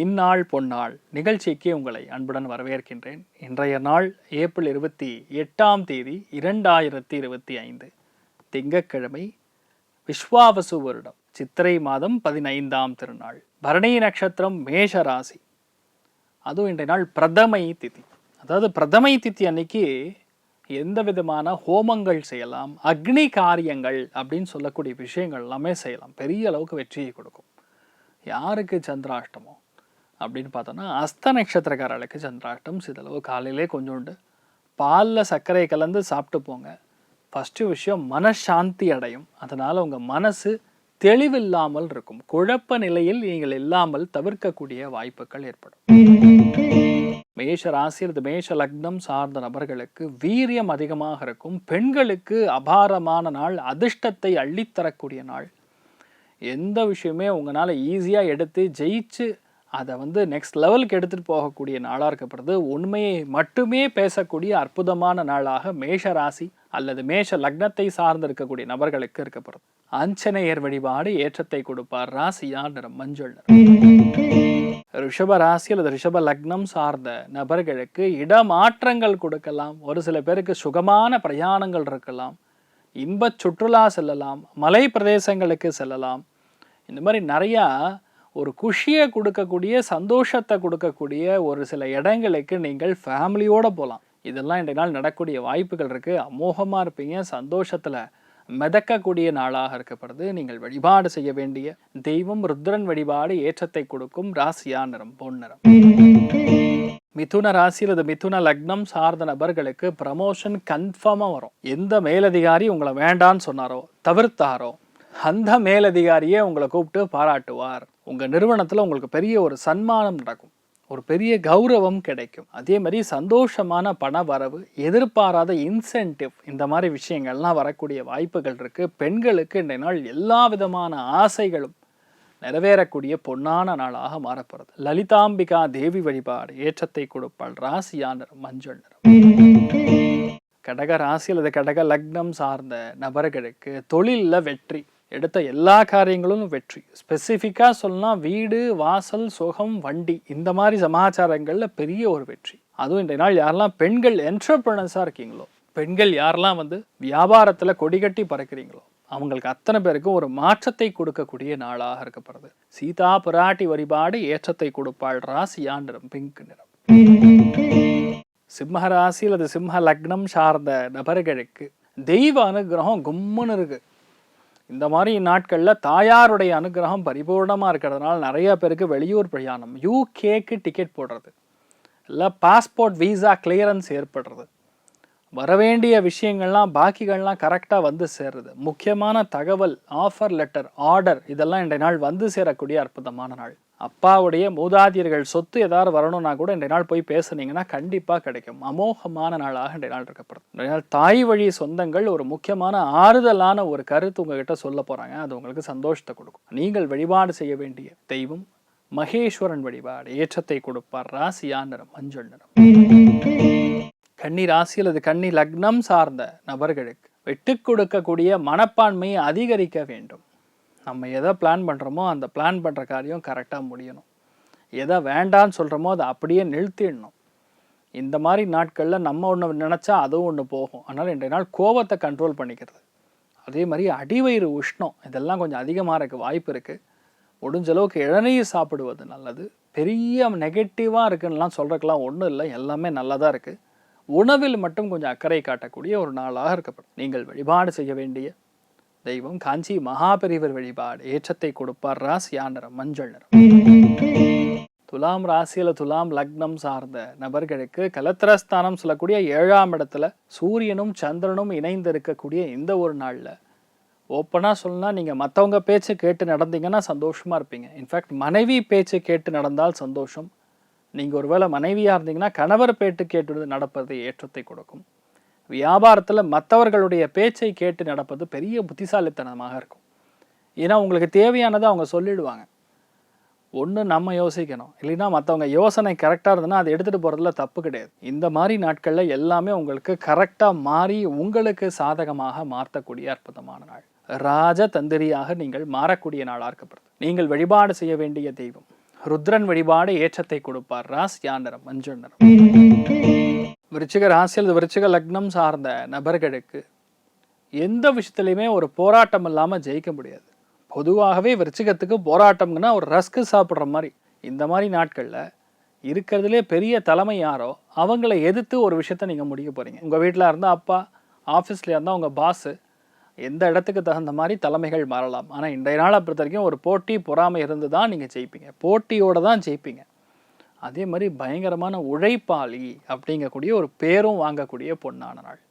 இந்நாள் பொன்னாள் நிகழ்ச்சிக்கு உங்களை அன்புடன் வரவேற்கின்றேன். இன்றைய நாள் ஏப்ரல் 28 2025 திங்கட்கிழமை, விஸ்வாவசு வருடம் சித்திரை மாதம் 15ஆம் திருநாள், பரணி நட்சத்திரம், மேஷ ராசி. அதுவும் இன்றைய நாள் பிரதமை திதி. அதாவது பிரதமை திதி அன்னைக்கு எந்த விதமான ஹோமங்கள் செய்யலாம், அக்னி காரியங்கள் அப்படின்னு சொல்லக்கூடிய விஷயங்கள் எல்லாமே செய்யலாம். பெரிய அளவுக்கு வெற்றியை கொடுக்கும். யாருக்கு சந்திராஷ்டமோ அப்படின்னு பார்த்தோன்னா, அஸ்த நட்சத்திரக்காரர்களுக்கு சந்திராஷ்டம். சிதளவு காலையிலே கொஞ்சோண்டு பாலில் சர்க்கரை கலந்து சாப்பிட்டு போங்க. ஃபஸ்ட்டு விஷயம், மனசாந்தி அடையும். அதனால் உங்கள் மனசு தெளிவில்லாமல் இருக்கும். குழப்ப நிலையில் நீங்கள் இல்லாமல் தவிர்க்கக்கூடிய வாய்ப்புகள் ஏற்படும். மேஷ ராசி அல்லது மேஷ லக்னம் சார்ந்த நபர்களுக்கு வீரியம் அதிகமாக இருக்கும். பெண்களுக்கு அபாரமான நாள், அதிர்ஷ்டத்தை அள்ளித்தரக்கூடிய நாள். எந்த விஷயமே உங்களால் ஈஸியாக எடுத்து ஜெயிச்சு அதை நெக்ஸ்ட் லெவலுக்கு எடுத்துகிட்டு போகக்கூடிய நாளாக இருக்கப்படுது. உண்மையை மட்டுமே பேசக்கூடிய அற்புதமான நாளாக மேஷ ராசி அல்லது மேஷ லக்னத்தை சார்ந்து இருக்கக்கூடிய நபர்களுக்கு இருக்கப்படுது. ஆஞ்சநேயர் வழிபாடு ஏற்றத்தை கொடுப்பார். ராசியா நிறம் மஞ்சள் நிறம். ரிஷப ராசி அல்லது ரிஷப லக்னம் சார்ந்த நபர்களுக்கு இடமாற்றங்கள் கொடுக்கலாம். ஒரு சில பேருக்கு சுகமான பிரயாணங்கள் இருக்கலாம். இன்ப சுற்றுலா செல்லலாம். மலை பிரதேசங்களுக்கு செல்லலாம். இந்த மாதிரி நிறையா ஒரு குஷியை கொடுக்கக்கூடிய, சந்தோஷத்தை கொடுக்கக்கூடிய ஒரு சில இடங்களுக்கு நீங்கள் ஃபேமிலியோடு போகலாம். இதெல்லாம் இன்றைய நாள் நடக்கக்கூடிய வாய்ப்புகள் இருக்குது. அமோகமாக இருப்பீங்க. சந்தோஷத்தில் மிதக்கக்கூடிய நாளாக இருக்கப்படுது. நீங்கள் வழிபாடு செய்ய வேண்டிய தெய்வம் ருத்ரன் வழிபாடு ஏற்றத்தை கொடுக்கும். ராசியா நிறம் பொன் நிறம். மிதுன ராசி அல்லது மிதுன லக்னம் சார்ந்த நபர்களுக்கு ப்ரமோஷன் கன்ஃபார்மாக வரும். எந்த மேலதிகாரி உங்களை வேண்டான்னு சொன்னாரோ, தவிர்த்தாரோ, அந்த மேலதிகாரியே உங்களை கூப்பிட்டு பாராட்டுவார். உங்கள் நிறுவனத்தில் உங்களுக்கு பெரிய ஒரு சன்மானம் நடக்கும். ஒரு பெரிய கௌரவம் கிடைக்கும். அதே மாதிரி சந்தோஷமான பண வரவு, எதிர்பாராத இன்சென்டிவ், இந்த மாதிரி விஷயங்கள்லாம் வரக்கூடிய வாய்ப்புகள் இருக்குது. பெண்களுக்கு இந்த நாள் எல்லா விதமான ஆசைகளும் நிறைவேறக்கூடிய பொன்னான நாளாக மாறப்படுறது. லலிதாம்பிகா தேவி வழிபாடு ஏற்றத்தை கொடுப்பாள். ராசியா நிறம் மஞ்சள் நிறம். கடக ராசி அல்லது கடக லக்னம் சார்ந்த நபர்களுக்கு தொழிலில் வெற்றி. எடுத்த எல்லா காரியங்களும் வெற்றி. ஸ்பெசிஃபிக்காக சொல்லலாம், வீடு, வாசல், சுகம், வண்டி, இந்த மாதிரி சமாச்சாரங்களில் பெரிய ஒரு வெற்றி. அதுவும் இன்றைய நாள் யாரெல்லாம் பெண்கள் என்டர்பிரனர்ஸாக இருக்கீங்களோ, பெண்கள் யாரெல்லாம் வியாபாரத்தில் கொடிகட்டி பறக்கிறீங்களோ, அவங்களுக்கு அத்தனை பேருக்கும் ஒரு மாற்றத்தை கொடுக்கக்கூடிய நாளாக இருக்கப்படுது. சீதா பிராட்டி வழிபாடு ஏற்றத்தை கொடுப்பாள். ராசியா நிறம் பிங்க் நிறம். சிம்ம ராசி அல்லது சிம்ம லக்னம் சார்ந்த நபர்களுக்கு தெய்வ அனுகிரகம் கும்முன்னு இருக்கு. இந்த மாதிரி நாட்களில் தாயாருடைய அனுகிரகம் பரிபூர்ணமாக இருக்கிறதுனால நிறைய பேருக்கு வெளியூர் பிரயாணம், யூகேக்கு டிக்கெட் போடுறது, இல்லை பாஸ்போர்ட் வீசா கிளியரன்ஸ் ஏற்படுறது, வரவேண்டிய விஷயங்கள்லாம் பாக்கிகள்லாம் கரெக்டாக சேர்றது, முக்கியமான தகவல், ஆஃபர் லெட்டர், ஆர்டர், இதெல்லாம் இன்றைய நாள் சேரக்கூடிய அற்புதமான நாள். அப்பாவுடைய மூதாதியர்கள் சொத்து ஏதாவது வரணும்னா கூட இன்றைய நாள் போய் பேசுனீங்கன்னா கண்டிப்பாக கிடைக்கும். அமோகமான நாளாக இன்றைய நாள் இருக்கப்படுது. இன்றைய நாள் தாய் வழி சொந்தங்கள் ஒரு முக்கியமான ஆறுதலான ஒரு கருத்து உங்ககிட்ட சொல்ல போகிறாங்க. அது உங்களுக்கு சந்தோஷத்தை கொடுக்கும். நீங்கள் வழிபாடு செய்ய வேண்டிய தெய்வம் மகேஸ்வரன் வழிபாடு ஏற்றத்தை கொடுப்பார். ராசியா நிறம் மஞ்சள் நிறம். கன்னி ராசி அல்லது கன்னி லக்னம் சார்ந்த நபர்களுக்கு விட்டு கொடுக்கக்கூடிய மனப்பான்மையை அதிகரிக்க வேண்டும். நம்ம எதை பிளான் பண்ணுறோமோ அந்த பிளான் பண்ணுற காரியம் கரெக்டாக முடியணும். எதை வேண்டான்னு சொல்கிறோமோ அதை அப்படியே நிறுத்திடணும். இந்த மாதிரி நாட்களில் நம்ம ஒன்று நினச்சா அதுவும் ஒன்று போகும். அதனால் இன்றைய நாள் கோபத்தை கண்ட்ரோல் பண்ணிக்கிறது. அதே மாதிரி அடிவயிறு உஷ்ணம் இதெல்லாம் கொஞ்சம் அதிகமாக இருக்க வாய்ப்பு இருக்குது. முடிஞ்ச அளவுக்கு இளநீர் சாப்பிடுவது நல்லது. பெரிய நெகட்டிவாக இருக்குன்னெலாம் சொல்கிறதுக்கெலாம் ஒன்றும் இல்லை, எல்லாமே நல்லதாக இருக்குது. உணவில் மட்டும் கொஞ்சம் அக்கறை காட்டக்கூடிய ஒரு நாளாக இருக்கப்படும். நீங்கள் வழிபாடு செய்ய வேண்டிய தெய்வம் காஞ்சி மகாபெரிவர் வழிபாடு ஏற்றத்தை கொடுப்பார். ராசியா நிறம் மஞ்சள் நிறம். துலாம் ராசியில் துலாம் லக்னம் சார்ந்த நபர்களுக்கு கலத்திரஸ்தானம் சொல்லக்கூடிய 7ஆம் இடத்துல சூரியனும் சந்திரனும் இணைந்து இருக்கக்கூடிய இந்த ஒரு நாளில் ஓப்பனாக சொல்லணும்னா, நீங்கள் மற்றவங்க பேச்சு கேட்டு நடந்தீங்கன்னா சந்தோஷமாக இருப்பீங்க. இன்ஃபேக்ட் மனைவி பேச்சு கேட்டு நடந்தால் சந்தோஷம். நீங்கள் ஒருவேளை மனைவியாக இருந்தீங்கன்னா கணவர் பேட்டு கேட்டு நடப்பது ஏற்றத்தை கொடுக்கும். வியாபாரத்தில் மற்றவர்களுடைய பேச்சை கேட்டு நடப்பது பெரிய புத்திசாலித்தனமாக இருக்கும். ஏன்னா உங்களுக்கு தேவையானதை அவங்க சொல்லிடுவாங்க. ஒன்று நம்ம யோசிக்கணும், இல்லைன்னா மற்றவங்க யோசனை கரெக்டாக இருந்ததுன்னா அதை எடுத்துகிட்டு போகிறதுல தப்பு கிடையாது. இந்த மாதிரி நாட்களில் எல்லாமே உங்களுக்கு கரெக்டாக மாறி உங்களுக்கு சாதகமாக மாற்றக்கூடிய அற்புதமான நாள். ராஜ தந்திரியாக நீங்கள் மாறக்கூடிய நாளாக இருக்கப்படுது. நீங்கள் வழிபாடு செய்ய வேண்டிய தெய்வம் ருத்ரன் வழிபாடு ஏற்றத்தை கொடுப்பார். ராசியா நிறம் மஞ்சள் நிறம். விருச்சிக ராசியில் விருச்சிக லக்னம் சார்ந்த நபர்களுக்கு எந்த விஷயத்துலையுமே ஒரு போராட்டம் இல்லாமல் ஜெயிக்க முடியாது. பொதுவாகவே விருச்சிகத்துக்கு போராட்டம்னா ஒரு ரஸ்க்கு சாப்பிட்ற மாதிரி. இந்த மாதிரி நாட்களில் இருக்கிறதுலே பெரிய தலைமை யாரோ அவங்கள எதிர்த்து ஒரு விஷயத்த நீங்கள் முடிக்க போகிறீங்க. உங்கள் வீட்டில் இருந்தால் அப்பா, ஆஃபீஸில் இருந்தால் உங்கள் பாஸு, எந்த இடத்துக்கு தகுந்த மாதிரி தலைமைகள் மாறலாம். ஆனால் இன்றைய நாளை பொறுத்த வரைக்கும் ஒரு போட்டி பொறாமை இருந்து தான் நீங்கள் ஜெயிப்பீங்க. போட்டியோடு தான் ஜெயிப்பீங்க. அதே மாதிரி பயங்கரமான உழைப்பாளி அப்படிங்கக்கூடிய ஒரு பேரும் வாங்கக்கூடிய பொன்னான நாள்.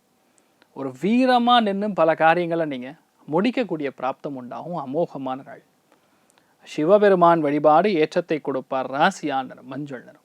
ஒரு வீரமாக நின்று பல காரியங்களை நீங்கள் முடிக்கக்கூடிய பிராப்தம் உண்டாகும். அமோகமான நாள். சிவபெருமான் வழிபாடு ஏற்றத்தை கொடுப்பார். ராசியா நிறம் மஞ்சள் நிறம்.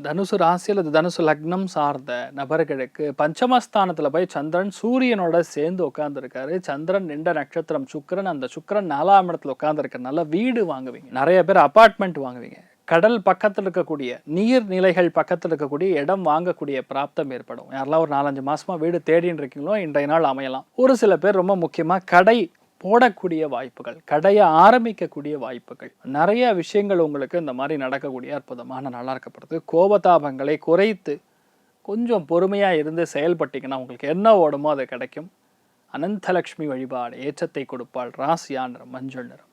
தனுசு ராசி அல்லது தனுசு லக்னம் சார்ந்த நபர்களுக்கு பஞ்சமஸ்தானத்தில் போய் சந்திரன் சூரியனோட சேர்ந்து உட்காந்துருக்காரு. சந்திரன் நின்ற நட்சத்திரம் சுக்கிரன். அந்த சுக்கிரன் 4ஆம் இடத்துல உட்காந்துருக்கனால வீடு வாங்குவீங்க. நிறைய பேர் அபார்ட்மெண்ட் வாங்குவீங்க. கடல் பக்கத்தில் இருக்கக்கூடிய நீர்நிலைகள் பக்கத்தில் இருக்கக்கூடிய இடம் வாங்கக்கூடிய பிராப்தம் ஏற்படும். யாரெல்லாம் ஒரு 4-5 மாசமா வீடு தேடின்னு இருக்கீங்களோ இன்றைய நாள் அமையலாம். ஒரு சில பேர் ரொம்ப முக்கியமாக கடை போடக்கூடிய வாய்ப்புகள், கடையை ஆரம்பிக்கக்கூடிய வாய்ப்புகள், நிறைய விஷயங்கள் உங்களுக்கு இந்த மாதிரி நடக்கக்கூடிய அற்புதமான நாளாக இருக்கப்படுது. கோபதாபங்களை குறைத்து கொஞ்சம் பொறுமையாக இருந்து செயல்பட்டீங்கன்னா உங்களுக்கு என்ன ஓடுமோ அது கிடைக்கும். அனந்தலட்சுமி வழிபாடு ஏற்றத்தை கொடுப்பாள். ராசியா நிறம் மஞ்சள் நிறம்.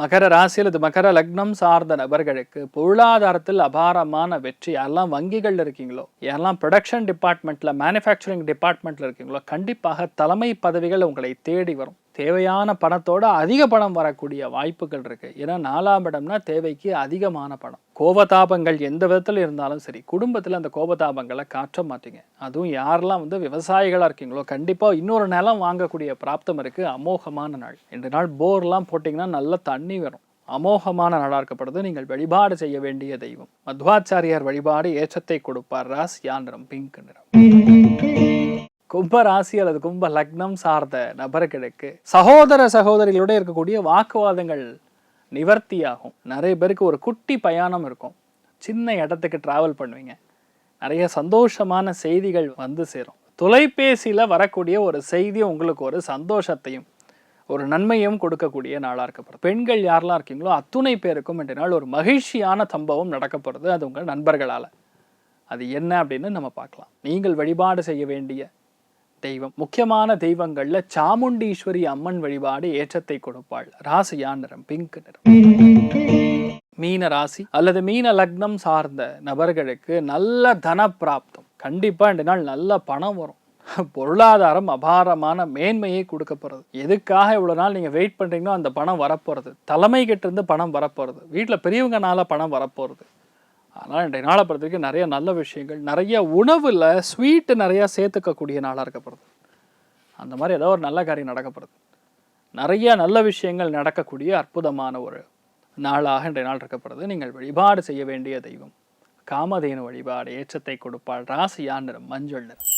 மகர ராசியில் இது மகர லக்னம் சார்ந்த நபர்களுக்கு பொருளாதாரத்தில் அபாரமான வெற்றி. யாரெல்லாம் வங்கிகள் இருக்கீங்களோ, யாரெல்லாம் ப்ரொடக்ஷன் டிபார்ட்மெண்ட்ல, மேனுஃபேக்சரிங் டிபார்ட்மெண்ட்ல இருக்கீங்களோ, கண்டிப்பாக தலைமை பதவிகள் உங்களை தேடி வரும். தேவையான பணத்தோட அதிக பணம் வரக்கூடிய வாய்ப்புகள் இருக்கு. ஏன்னா 4ஆம் இடம்னா தேவைக்கு அதிகமான பணம். கோபதாபங்கள் எந்த விதத்தில் இருந்தாலும் சரி, குடும்பத்தில் அந்த கோபதாபங்களை காட்ட மாட்டீங்க. அதுவும் யாரெல்லாம் விவசாயிகளாக இருக்கீங்களோ கண்டிப்பாக இன்னொரு நிலம் வாங்கக்கூடிய பிராப்தம் இருக்கு. அமோகமான நாள். 2 நாள் போர்லாம் போட்டிங்கன்னா நல்ல தண்ணி வரும். அமோகமான நாளாக இருக்கப்படுது. நீங்கள் வழிபாடு செய்ய வேண்டிய தெய்வம் மத்வாச்சாரியார் வழிபாடு ஏற்றத்தை கொடுப்பார். ராசியா நிறம் பிங்க் நிறம். கும்ப ராசி அல்லது கும்ப லக்னம் சார்ந்த நபர்களுக்கு சகோதர சகோதரிகளோட இருக்கக்கூடிய வாக்குவாதங்கள் நிவர்த்தியாகும். நிறைய பேருக்கு ஒரு குட்டி பயணம் இருக்கும். சின்ன இடத்துக்கு டிராவல் பண்ணுவீங்க. நிறைய சந்தோஷமான செய்திகள் வந்து சேரும். தொலைபேசியில் வரக்கூடிய ஒரு செய்தி உங்களுக்கு ஒரு சந்தோஷத்தையும் ஒரு நன்மையும் கொடுக்கக்கூடிய நாளாக இருக்கப்படுது. பெண்கள் யாரெல்லாம் இருக்கீங்களோ அத்துணை பேருக்கும் இன்றைய நாள் ஒரு மகிழ்ச்சியான சம்பவம் நடக்கப்படுது. அது உங்கள் நண்பர்களால். அது என்ன அப்படின்னு நம்ம பார்க்கலாம். நீங்கள் வழிபாடு செய்ய வேண்டிய தெய்வம், முக்கியமான தெய்வங்கள்ல சாமுண்டீஸ்வரி அம்மன் வழிபாடு ஏற்றத்தை கொடுப்பாள். ராசியா நிறம் பிங்க் நிறம். மீன ராசி அல்லது மீன லக்னம் சார்ந்த நபர்களுக்கு நல்ல தன பிராப்தம். கண்டிப்பா இந்த நாள் நல்ல பணம் வரும். பொருளாதாரம் அபாரமான மேன்மையை கொடுக்கப்படுறது. எதுக்காக இவ்வளவு நாள் நீங்க வெயிட் பண்றீங்களோ அந்த பணம் வரப்போறது. தலைமை கிட்ட இருந்து பணம் வரப்போறது. வீட்டுல பெரியவங்கனால பணம் வரப்போறது. ஆனால் இன்றைய நாளை பொறுத்தவரைக்கும் நிறைய நல்ல விஷயங்கள், நிறைய உணவில் ஸ்வீட்டு நிறையா சேர்த்துக்கக்கூடிய நாளாக இருக்கப்படுது. அந்த மாதிரி ஏதோ ஒரு நல்ல காரியம் நடக்கப்படுது. நிறைய நல்ல விஷயங்கள் நடக்கக்கூடிய அற்புதமான ஒரு நாளாக இன்றைய நாள் இருக்கப்படுது. நீங்கள் வழிபாடு செய்ய வேண்டிய தெய்வம் காமதேனு வழிபாடு ஏற்றத்தை கொடுப்பாள். ராசியா நிறம் மஞ்சள் நிறம்.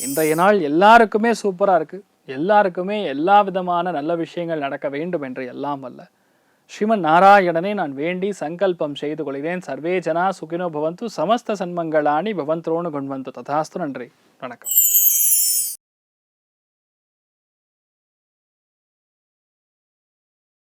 இன்றைய நாள் எல்லாருக்குமே சூப்பராக இருக்குது. எல்லாருக்குமே எல்லா விதமான நல்ல விஷயங்கள் நடக்க வேண்டும் என்று எல்லாம் வல்ல ஸ்ரீமன் நாராயணனை நான் வேண்டி சங்கல்பம் செய்து கொள்கிறேன். சர்வே ஜனா சுகினோ பவந்து, சமஸ்த சன்மங்களானி பவந்தோனு குண்வந்து. ததாஸ்து. நன்றி, வணக்கம்.